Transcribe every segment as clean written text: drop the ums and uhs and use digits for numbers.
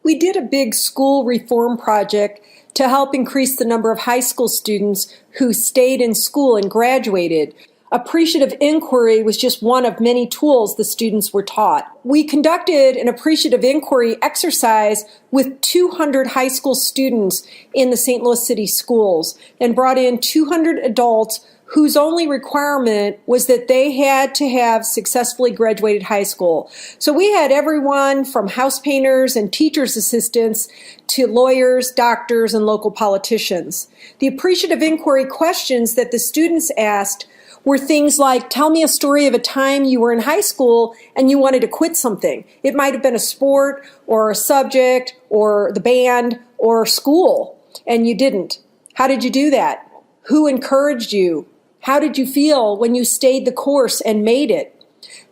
We did a big school reform project to help increase the number of high school students who stayed in school and graduated. Appreciative inquiry was just one of many tools the students were taught. We conducted an appreciative inquiry exercise with 200 high school students in the St. Louis City schools and brought in 200 adults whose only requirement was that they had to have successfully graduated high school. So we had everyone from house painters and teachers' assistants to lawyers, doctors, and local politicians. The appreciative inquiry questions that the students asked were things like, tell me a story of a time you were in high school and you wanted to quit something. It might have been a sport or a subject or the band or school, and you didn't. How did you do that? Who encouraged you? How did you feel when you stayed the course and made it?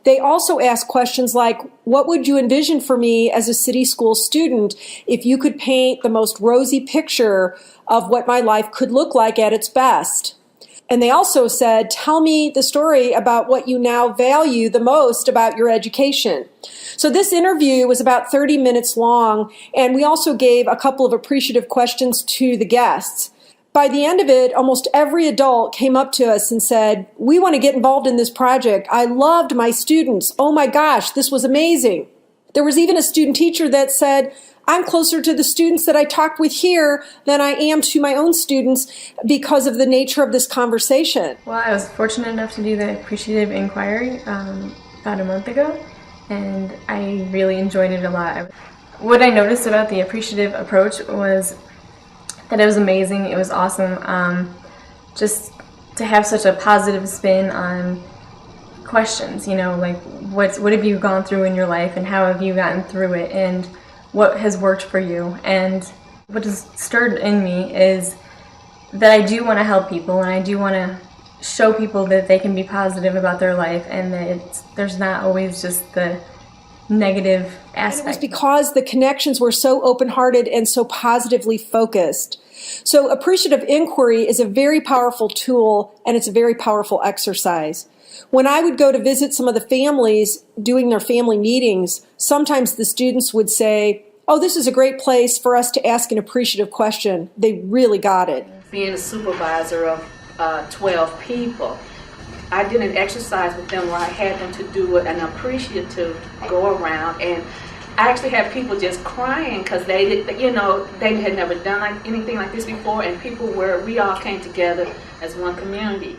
They also asked questions like, what would you envision for me as a city school student if you could paint the most rosy picture of what my life could look like at its best? And they also said, tell me the story about what you now value the most about your education. So this interview was about 30 minutes long, and we also gave a couple of appreciative questions to the guests. By the end of it, almost every adult came up to us and said, we want to get involved in this project. I loved my students. Oh my gosh, this was amazing. There was even a student teacher that said, I'm closer to the students that I talked with here than I am to my own students because of the nature of this conversation. Well, I was fortunate enough to do the appreciative inquiry about a month ago, and I really enjoyed it a lot. What I noticed about the appreciative approach was that it was amazing, it was awesome, just to have such a positive spin on questions, you know, like what have you gone through in your life and how have you gotten through it and what has worked for you. And what has stirred in me is that I do want to help people and I do want to show people that they can be positive about their life and that there's not always just the negative aspect. And it was because the connections were so open-hearted and so positively focused. So appreciative inquiry is a very powerful tool and it's a very powerful exercise. When I would go to visit some of the families doing their family meetings, sometimes the students would say, oh, this is a great place for us to ask an appreciative question. They really got it. Being a supervisor of 12 people, I did an exercise with them where I had them to do an appreciative go around, and I actually had people just crying because they had never done anything like this before, and we all came together as one community.